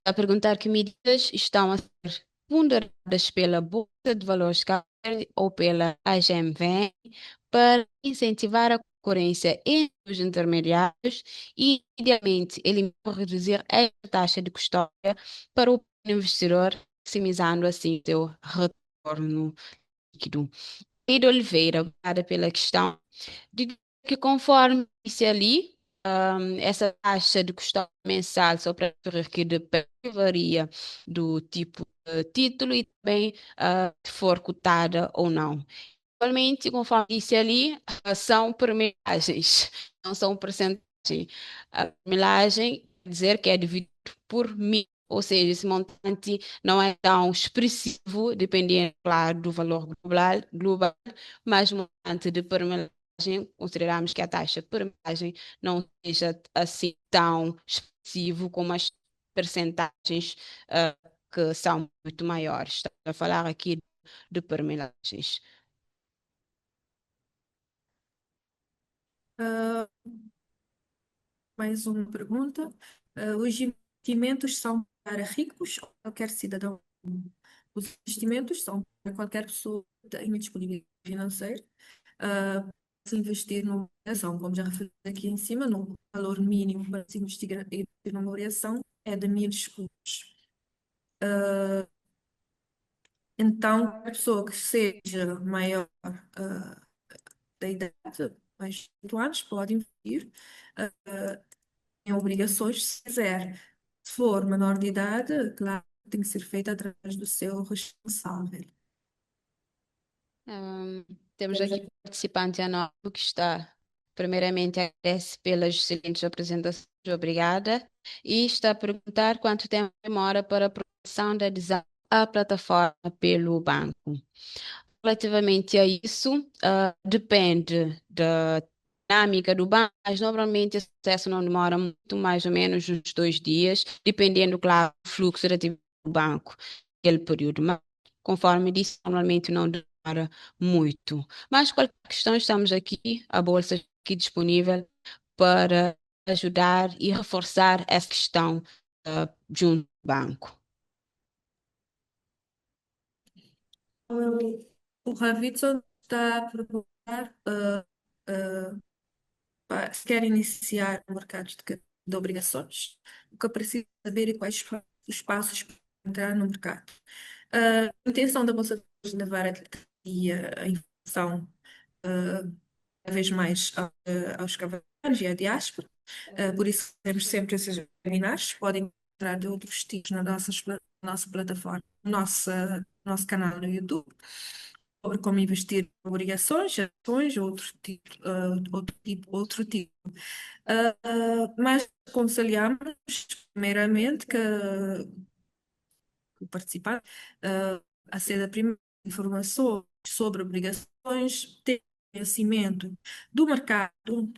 A perguntar que medidas estão a ser ponderadas pela Bolsa de Valores de Cabo Verde ou pela AGMVM para incentivar a concorrência entre os intermediários e, idealmente, eliminar ou reduzir a taxa de custódia para o investidor, maximizando assim seu retorno líquido. E de Oliveira, obrigada pela questão. Digo que conforme disse ali, essa taxa de custo mensal, só para referir que depende, varia do tipo de título e também se for cotada ou não. Atualmente, conforme disse ali, são permelagens, não são porcentagem. A permelagem quer dizer que é dividido por mil, ou seja, esse montante não é tão expressivo, dependendo, claro, do valor global, mas o montante de permelagem consideramos que a taxa de permilhagem não seja assim tão expressivo como as percentagens ah, que são muito maiores. Estamos a falar aqui de permilhagens. Ah, mais uma pergunta. Os investimentos são para ricos ou qualquer cidadão? Os investimentos são para qualquer pessoa que tenha disponibilidade financeira. Se investir numa obrigação, como já referi aqui em cima, no valor mínimo para se investir numa obrigação é de 1.000 escudos. Então, a pessoa que seja maior da idade, mais de 18 anos, pode investir em obrigações se quiser. Se for menor de idade, claro, tem que ser feito através do seu responsável. Ahm, Temos aqui um participante anónimo que está, primeiramente, agradece pelas excelentes apresentações, obrigada, e está a perguntar quanto tempo demora para a aprovação da adesão à plataforma pelo banco. Relativamente a isso, depende da dinâmica do banco, mas normalmente esse processo não demora muito, mais ou menos uns 2 dias, dependendo, claro, do fluxo de atividade do banco naquele período. Mas, conforme disse, normalmente não demora muito. Mas qualquer questão, estamos aqui, a bolsa está aqui disponível para ajudar e reforçar essa questão, junto do banco. O Ravitson está a perguntar se quer iniciar o mercado de obrigações. O que precisa saber é quais são os passos para entrar no mercado. A intenção da Bolsa de levar a informação cada vez mais aos cavaleiros e à diáspora. Por isso, temos sempre esses webinars. Podem encontrar de outros tipos na nossa plataforma, nosso canal no YouTube, sobre como investir em obrigações, ações, outro tipo. Mas aconselhamos, primeiramente, que o participante aceda primeiro a informações sobre obrigações, ter conhecimento do mercado,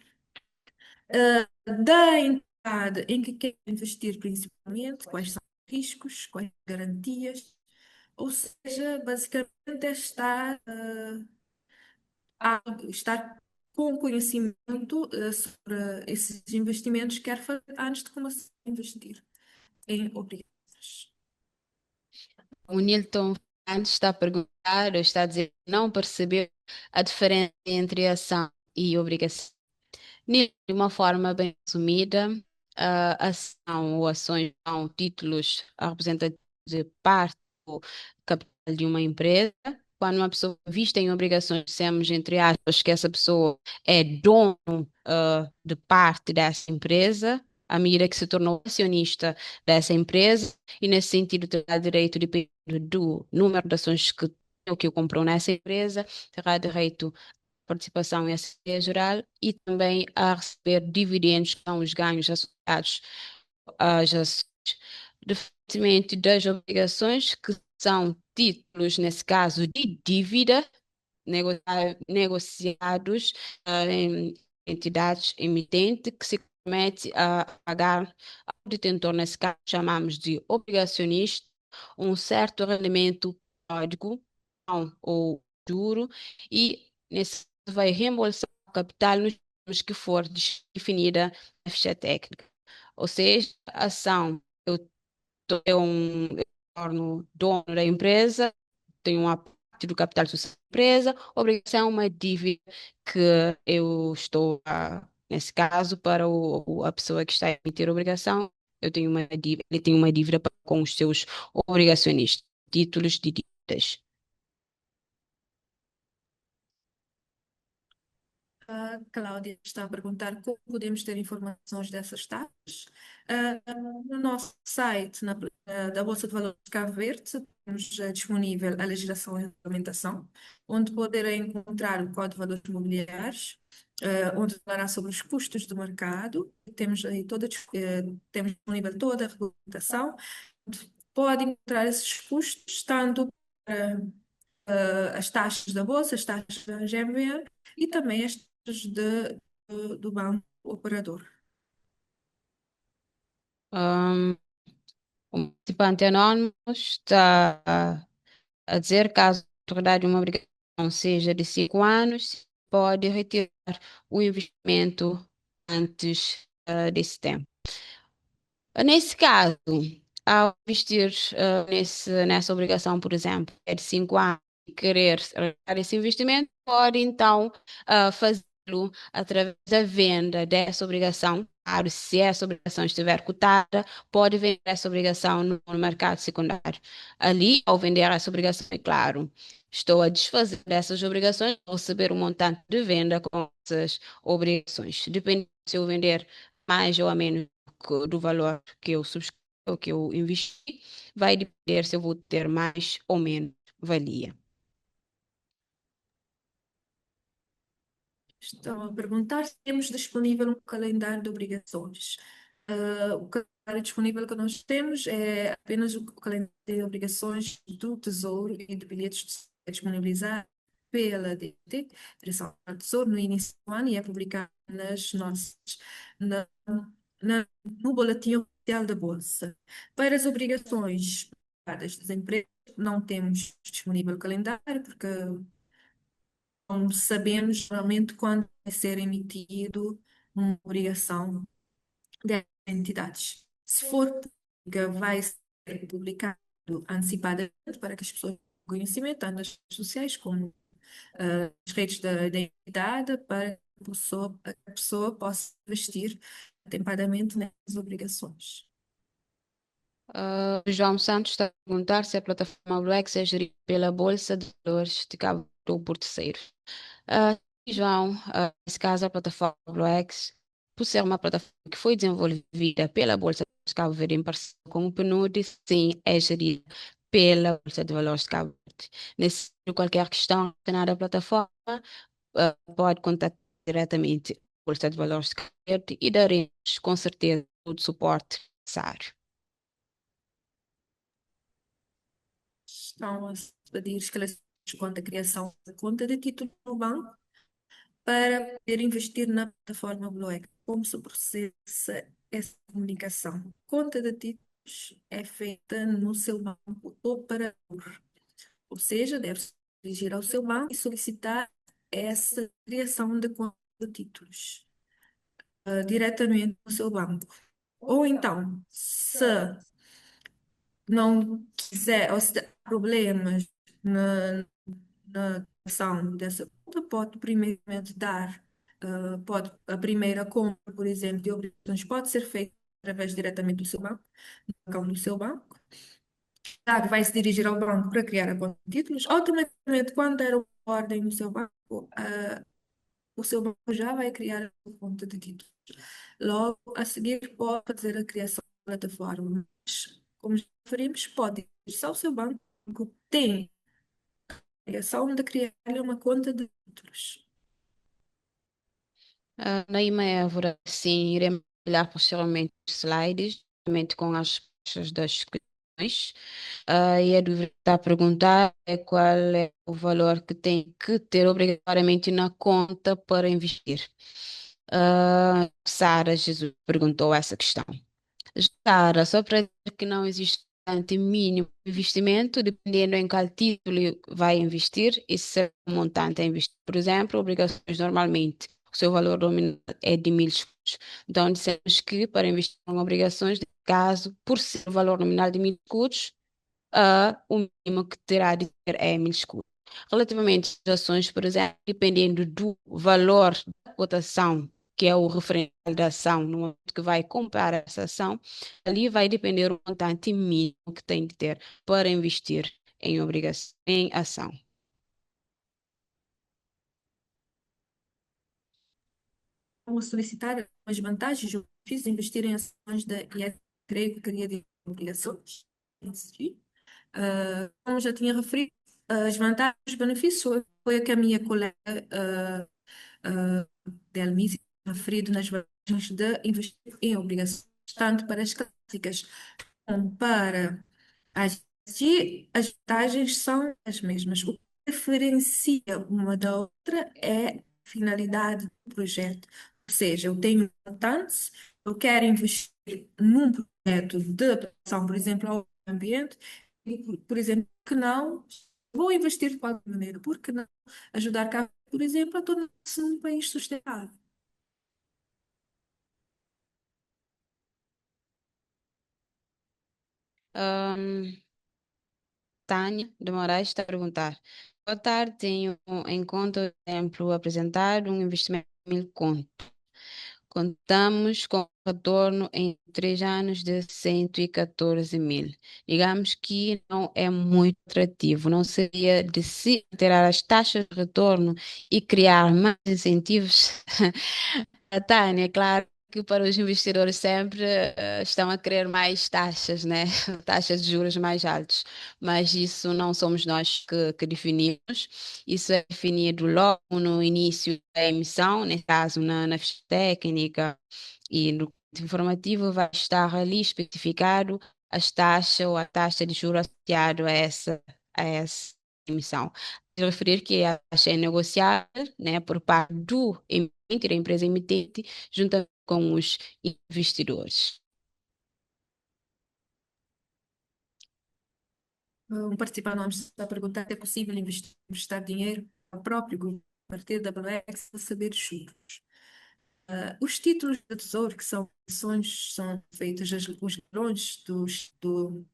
da entidade em que quer investir principalmente, quais são os riscos, quais as garantias, ou seja, basicamente é estar com conhecimento sobre esses investimentos que quer fazer antes de começar a investir em obrigações. O Nilton Fernandes está a perguntar, ou está a dizer que não percebeu a diferença entre ação e obrigação. De uma forma bem resumida, a ação ou ações são títulos representativos de parte do capital de uma empresa. Quando uma pessoa vista em obrigações, dissemos, entre aspas, que essa pessoa é dono, de parte dessa empresa, à medida que se tornou acionista dessa empresa, e nesse sentido terá direito, dependendo do número de ações que o comprou nessa empresa, terá direito participação em Assembleia Geral e também a receber dividendos, que são os ganhos associados às ações. Diferentemente das obrigações, que são títulos, nesse caso, de dívida, negociados em entidades emitentes, que se comete a pagar ao detentor, nesse caso, chamamos de obrigacionista, um certo rendimento código ou juro, e nesse caso vai reembolsar o capital nos termos que for definida na ficha técnica. Ou seja, a ação, eu torno dono da empresa, tenho uma parte do capital social da empresa, obrigação é uma dívida que eu estou, nesse caso, para a pessoa que está a emitir a obrigação, eu tenho uma dívida, ele tem uma dívida com os seus obrigacionistas, títulos de dívidas. A Cláudia está a perguntar como podemos ter informações dessas taxas. No nosso site, da Bolsa de Valores de Cabo Verde, temos disponível a legislação e regulamentação, onde poderão encontrar o Código de Valores Imobiliários, onde falará sobre os custos do mercado. Temos aí temos disponível toda a regulamentação. Pode encontrar esses custos, tanto para as taxas da Bolsa, as taxas da GMV e também as do banco operador. Ahm, o participante anónimo está a dizer caso a verdade uma obrigação seja de 5 anos, pode retirar o investimento antes desse tempo. Nesse caso, ao investir nessa obrigação, por exemplo, é de 5 anos e querer realizar esse investimento, pode então fazê-lo através da venda dessa obrigação. Claro, se essa obrigação estiver cotada, pode vender essa obrigação no mercado secundário. Ali, ao vender essa obrigação, é claro, estou a desfazer dessas obrigações, vou receber um montante de venda com essas obrigações. Dependendo se eu vender mais ou a menos do valor que eu subscrevo, que eu investi, vai depender se eu vou ter mais ou menos valia. Estão a perguntar se temos disponível um calendário de obrigações. O calendário disponível que nós temos é apenas o calendário de obrigações do Tesouro e de bilhetes disponibilizados pela DT, Direção do Tesouro, no início do ano e é publicado na, no Boletim Oficial da Bolsa. Para as obrigações das empresas, não temos disponível o calendário, porque não sabemos realmente quando vai ser emitido uma obrigação das entidades. Se for pública, vai ser publicado antecipadamente para que as pessoas tenham conhecimento, tanto nas redes sociais como nas redes da entidade, para que a pessoa possa investir atempadamente nessas obrigações. João Santos está a perguntar se a plataforma Blex é gerida pela Bolsa de Valores de Cabo Verde ou por terceiros. João, nesse caso, a plataforma Blex, por ser uma plataforma que foi desenvolvida pela Bolsa de Cabo Verde em parceria com o PNUD, sim, é gerida pela Bolsa de Valores de Cabo Verde. Nesse qualquer questão relacionada à plataforma, pode contatar diretamente a Bolsa de Valores de Cabo Verde e daremos, com certeza, todo o suporte necessário. Estão a pedir esclarecimentos quanto à criação da conta de título no banco para poder investir na plataforma Bloex. Como se processa essa comunicação? Conta de títulos é feita no seu banco operador, ou seja, deve-se dirigir ao seu banco e solicitar essa criação de conta de títulos diretamente no seu banco. Ou então, se não quiser, ou se há problemas na ação dessa conta, pode primeiramente a primeira compra, por exemplo, de obrigações pode ser feita através diretamente do seu banco, no account do seu banco. Claro, vai se dirigir ao banco para criar a conta de títulos. Automaticamente, quando der uma ordem no seu banco, o seu banco já vai criar a conta de títulos. Logo, a seguir, pode fazer a criação da plataforma. Mas, como já referimos, pode ir só ao seu banco, tem a obrigação de criar-lhe uma conta de títulos. Na Évora, sim, iremos olhar posteriormente os slides, juntamente com as taxas das questões. E a dúvida que está a perguntar é qual é o valor que tem que ter obrigatoriamente na conta para investir. Sara Jesus perguntou essa questão. Sara, só para dizer que não existe montante mínimo de investimento, dependendo em qual título vai investir, esse é o montante a investir. Por exemplo, obrigações normalmente, o seu valor nominal é de 1.000 escudos. Então, dissemos que para investir em obrigações, nesse caso, por ser o valor nominal de 1.000 escudos, o mínimo que terá de ter é 1.000 escudos. Relativamente às ações, por exemplo, dependendo do valor da cotação, que é o referencial da ação, no momento que vai comprar essa ação, ali vai depender o montante mínimo que tem de ter para investir em obrigação, em ação. Como solicitar as vantagens ou benefícios de investir em ações da IES, creio que queria dizer obrigações. Como já tinha referido, as vantagens e os benefícios foi a que a minha colega Delmísia tinha referido nas vantagens de investir em obrigações, tanto para as clássicas como para as vantagens são as mesmas. O que diferencia uma da outra é finalidade do projeto. Ou seja, eu tenho montantes, eu quero investir num projeto de adaptação, por exemplo, ao ambiente, e, por exemplo, que não vou investir de qualquer maneira, porque não ajudar cá, por exemplo, a tornar-se um país sustentável. Ahm, Tânia de Moraes está a perguntar. Boa tarde, tenho em conta, por exemplo, apresentar um investimento de 1.000 conto. Contamos com retorno em 3 anos de 114 mil. Digamos que não é muito atrativo. Não seria de se alterar as taxas de retorno e criar mais incentivos. Tânia, claro que para os investidores sempre estão a querer mais taxas, né? Taxas de juros mais altas. Mas isso não somos nós que definimos. Isso é definido logo no início da emissão, nesse caso na ficha técnica e no informativo vai estar ali especificado as taxas ou a taxa de juros associado a essa emissão. Referir que a taxa é negociada, né, por parte do emitente, da empresa emitente, juntamente com os investidores. Um participante não está a perguntar se é possível emprestar dinheiro ao próprio governo a partir da BLEX a saber juros. Os títulos de tesouro, que são ações, são feitas os leilões do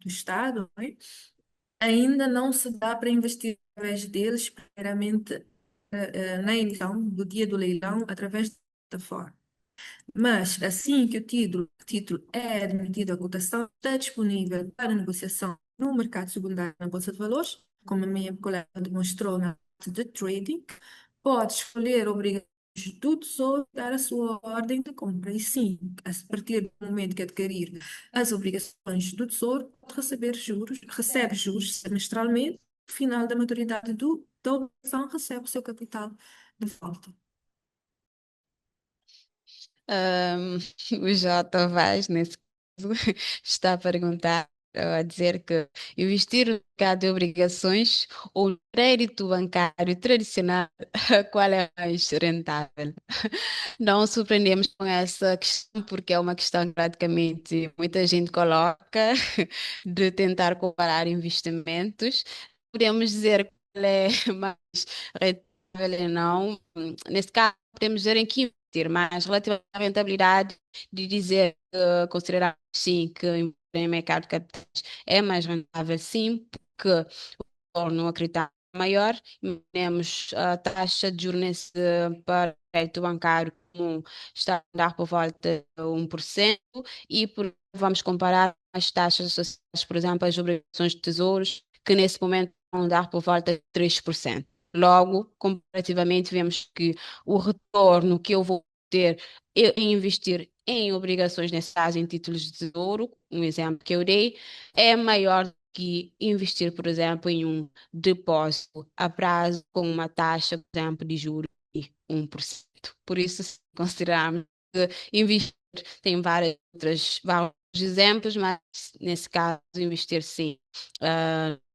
Estado, não é? Ainda não se dá para investir através deles, primeiramente, na emissão do dia do leilão, através da plataforma. Mas, assim que o título é admitido à cotação, está disponível para negociação no mercado secundário na Bolsa de Valores, como a minha colega demonstrou na parte de trading, pode escolher obrigações do Tesouro e dar a sua ordem de compra. E sim, a partir do momento que adquirir as obrigações do Tesouro, pode receber juros, recebe juros semestralmente, no final da maturidade da obrigação, recebe o seu capital de volta. Ahm, o J. Vaz, nesse caso, está a perguntar, a dizer que investir no mercado de obrigações ou no crédito bancário tradicional, qual é mais rentável? Não surpreendemos com essa questão, porque é uma questão que praticamente muita gente coloca de tentar comparar investimentos. Podemos dizer qual é mais rentável ou não. Nesse caso, podemos dizer em que investir, mas relativamente à rentabilidade, de dizer que consideramos sim que investir em mercado de capitais é mais rentável, sim, porque retorno acreditado maior, temos a taxa de juros para o crédito bancário comum está a dar por volta de 1% e vamos comparar as taxas associadas, por exemplo, às obrigações de tesouros, que nesse momento vão dar por volta de 3%. Logo, comparativamente, vemos que o retorno que eu vou ter em investir em obrigações, nesse caso em títulos de tesouro, um exemplo que eu dei, é maior que investir, por exemplo, em um depósito a prazo com uma taxa, por exemplo, de juros de 1%. Por isso, se considerarmos que investir tem vários exemplos, mas nesse caso, investir sim,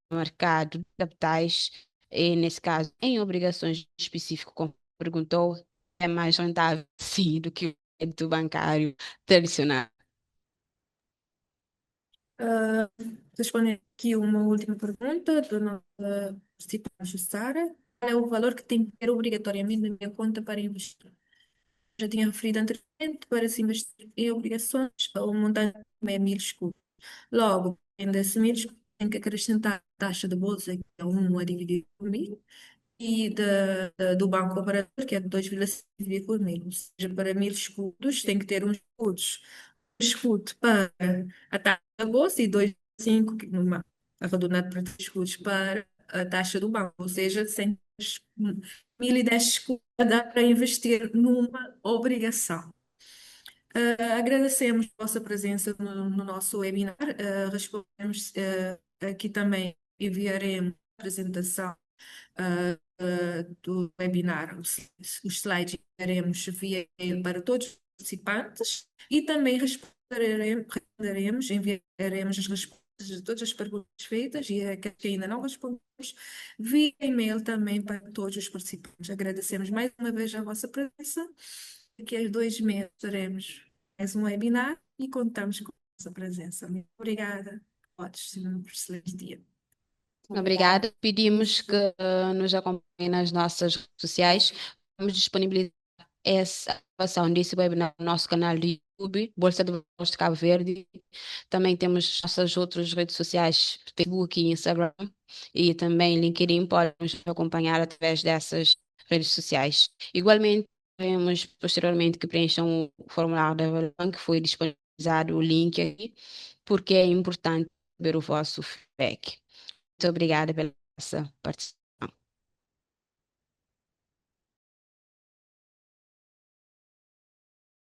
no mercado de capitais, e nesse caso, em obrigações específicas, como perguntou, é mais rentável, sim, do que o crédito bancário tradicional. Ah, Responder aqui uma última pergunta do nosso participante Sara. Qual é o valor que tem que ter obrigatoriamente na minha conta para investir? Já tinha referido anteriormente, para se investir em obrigações, o montante é 1.000 escudos. Logo, ainda esse 1.000 escudos tem que acrescentar a taxa de bolsa, que é 1 a dividir por 1.000, e do Banco Operador, que é 2,5 dividido por 1.000. Ou seja, para 1.000 escudos tem que ter uns escudo para a taxa da bolsa e 2,5, arredondado para 3 escudos para a taxa do banco, ou seja, 1.010 escudos dá para investir numa obrigação. Agradecemos a vossa presença no nosso webinar. Respondemos aqui também, enviaremos a apresentação do webinar, os slides enviaremos via e-mail para todos os participantes e também enviaremos as respostas de todas as perguntas feitas e aquelas que ainda não respondemos via e-mail também para todos os participantes. Agradecemos mais uma vez a vossa presença. Daqui a 2 meses teremos mais um webinar e contamos com a vossa presença. Muito obrigada. Podes ter um excelente dia. Obrigada. Pedimos que nos acompanhem nas nossas redes sociais. Vamos disponibilizar essa gravação desse webinar no nosso canal do YouTube, Bolsa de Valores de Cabo Verde. Também temos nossas outras redes sociais, Facebook e Instagram, e também LinkedIn. Podem nos acompanhar através dessas redes sociais. Igualmente, queremos posteriormente que preencham o formulário da avaliação que foi disponibilizado o link aqui, porque é importante ver o vosso feedback. Muito obrigada pela sua participação.